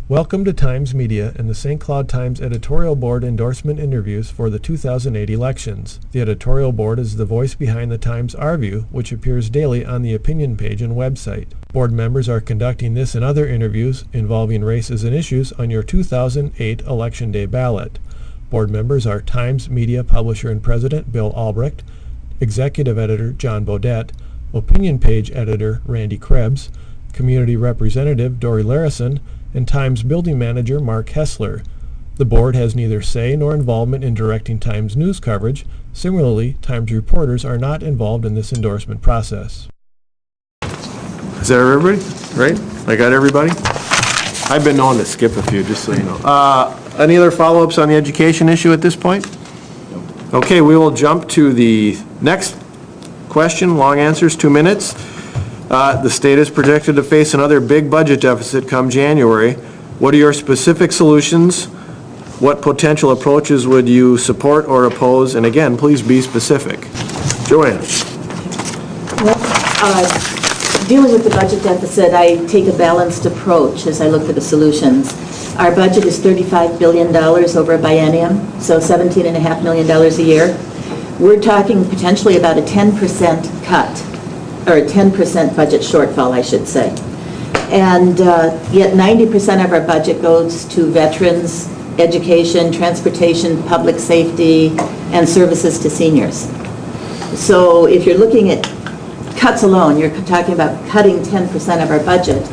Welcome to Times Media and the St. Cloud Times Editorial Board endorsement interviews for the 2008 elections. The editorial board is the voice behind the Times Review, which appears daily on the opinion page and website. Board members are conducting this and other interviews involving races and issues on your 2008 Election Day ballot. Board members are Times Media Publisher and President Bill Albrecht, Executive Editor John Bodette, Opinion Page Editor Randy Krebs, Community Representative Dory Larison, and Times Building Manager Mark Hessler. The board has neither say nor involvement in directing Times news coverage. Similarly, Times reporters are not involved in this endorsement process. Is that everybody? Right? I got everybody? I've been known to skip a few, just so you know. Any other follow-ups on the education issue at this point? No. Okay, we will jump to the next question. Long answers, 2 minutes. The state is projected to face another big budget deficit come January. What are your specific solutions? What potential approaches would you support or oppose? And again, please be specific. Joanne. Well, dealing with the budget deficit, I take a balanced approach as I look for the solutions. Our budget is $35 billion over a biennium, so $17.5 million a year. We're talking potentially about a 10% cut, or a 10% budget shortfall, I should say. And yet 90% of our budget goes to veterans, education, transportation, public safety, and services to seniors. So if you're looking at cuts alone, you're talking about cutting 10% of our budget.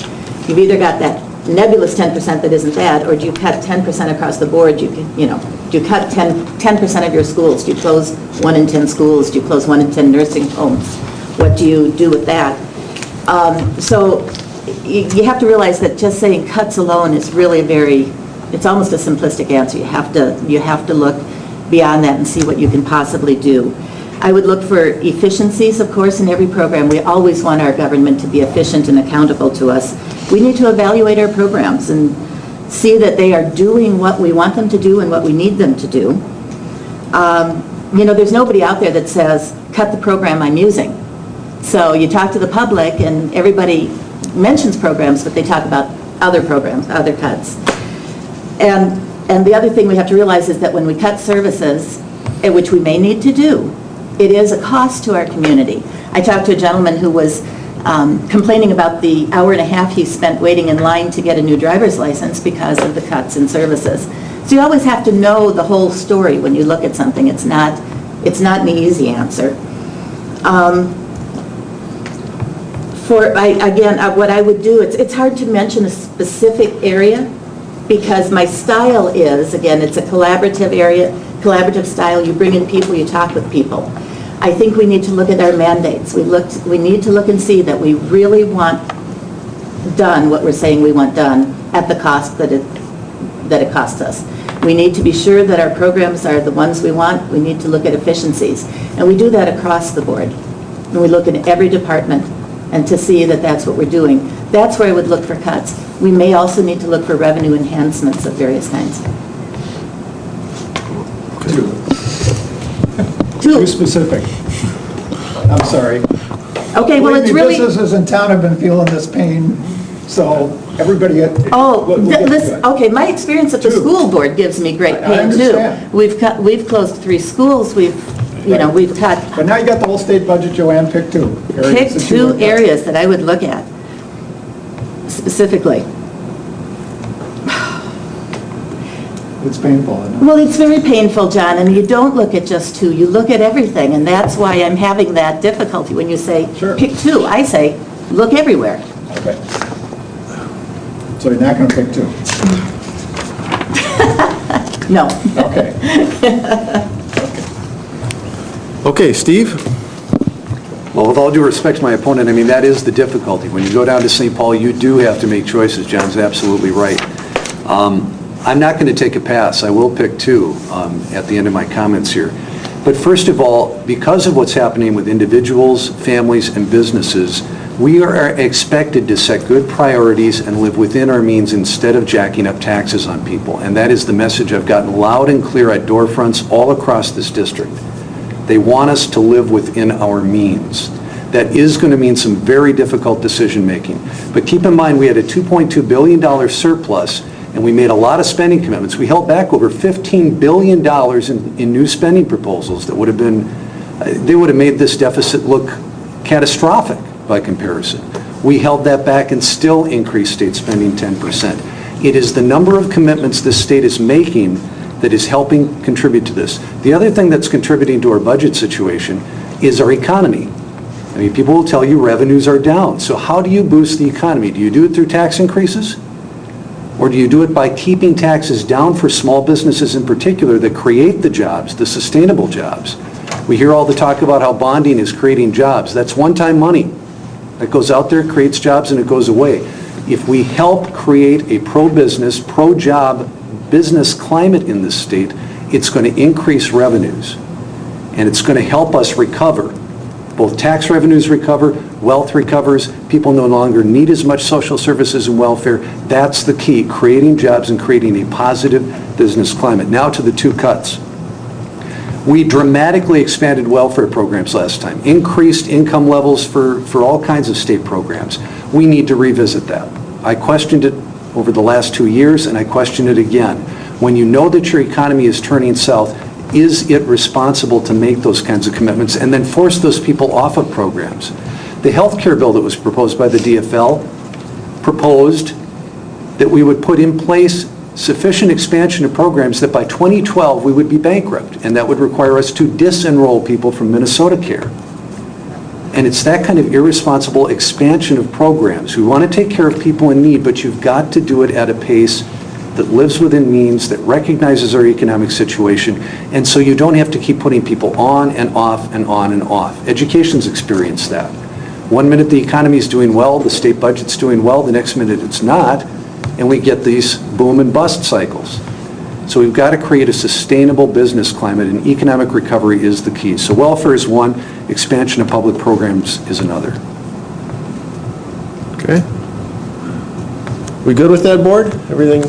You've either got that nebulous 10% that isn't bad, or do you cut 10% across the board? Do you cut 10% of your schools? Do you close 1 in 10 schools? Do you close 1 in 10 nursing homes? What do you do with that? So you have to realize that just saying cuts alone is really it's almost a simplistic answer. You have to look beyond that and see what you can possibly do. I would look for efficiencies, of course, in every program. We always want our government to be efficient and accountable to us. We need to evaluate our programs and see that they are doing what we want them to do and what we need them to do. There's nobody out there that says, cut the program I'm using. So you talk to the public and everybody mentions programs, but they talk about other programs, other cuts. And the other thing we have to realize is that when we cut services, which we may need to do, it is a cost to our community. I talked to a gentleman who was complaining about the hour and a half he spent waiting in line to get a new driver's license because of the cuts in services. So you always have to know the whole story when you look at something. It's not an easy answer. What I would do, it's hard to mention a specific area because my style is, again, it's a collaborative style. You bring in people, you talk with people. I think we need to look at our mandates. We need to look and see that we really want done what we're saying we want done at the cost that it costs us. We need to be sure that our programs are the ones we want. We need to look at efficiencies. And we do that across the board. And we look at every department and to see that that's what we're doing. That's where I would look for cuts. We may also need to look for revenue enhancements of various kinds. Too specific. I'm sorry. Okay, well, it's really... Businesses in town have been feeling this pain, so everybody... Okay, my experience at the school board gives me great pain, too. We've closed 3 schools, we've cut... But now you got the whole state budget. Joanne, pick 2. Pick 2 areas that I would look at, specifically. It's painful, isn't it? Well, it's very painful, John, and you don't look at just 2. You look at everything, and that's why I'm having that difficulty when you say, sure, pick 2. I say, look everywhere. Okay. So you're not going to pick 2? No. Okay. Okay, Steve? Well, with all due respect to my opponent, I mean, that is the difficulty. When you go down to St. Paul, you do have to make choices. John's absolutely right. I'm not going to take a pass. I will pick 2 at the end of my comments here. But first of all, because of what's happening with individuals, families, and businesses, we are expected to set good priorities and live within our means instead of jacking up taxes on people. And that is the message I've gotten loud and clear at door fronts all across this district. They want us to live within our means. That is going to mean some very difficult decision making. But keep in mind, we had a $2.2 billion surplus and we made a lot of spending commitments. We held back over $15 billion in new spending proposals that would have been, they would have made this deficit look catastrophic by comparison. We held that back and still increased state spending 10%. It is the number of commitments this state is making that is helping contribute to this. The other thing that's contributing to our budget situation is our economy. I mean, people will tell you revenues are down. So how do you boost the economy? Do you do it through tax increases? Or do you do it by keeping taxes down for small businesses in particular that create the jobs, the sustainable jobs? We hear all the talk about how bonding is creating jobs. That's one-time money. That goes out there, creates jobs, and it goes away. If we help create a pro-business, pro-job business climate in this state, it's going to increase revenues. And it's going to help us recover. Both tax revenues recover, wealth recovers, people no longer need as much social services and welfare. That's the key, creating jobs and creating a positive business climate. Now to the two cuts. We dramatically expanded welfare programs last time, increased income levels for all kinds of state programs. We need to revisit that. I questioned it over the last 2 years, and I question it again. When you know that your economy is turning south, is it responsible to make those kinds of commitments and then force those people off of programs? The health care bill that was proposed by the DFL proposed that we would put in place sufficient expansion of programs that by 2012 we would be bankrupt, and that would require us to disenroll people from Minnesota Care. And it's that kind of irresponsible expansion of programs. We want to take care of people in need, but you've got to do it at a pace that lives within means, that recognizes our economic situation, and so you don't have to keep putting people on and off and on and off. Education's experienced that. One minute the economy's doing well, the state budget's doing well, the next minute it's not, and we get these boom and bust cycles. So we've got to create a sustainable business climate, and economic recovery is the key. So welfare is one, expansion of public programs is another. Okay. We good with that, board? Everything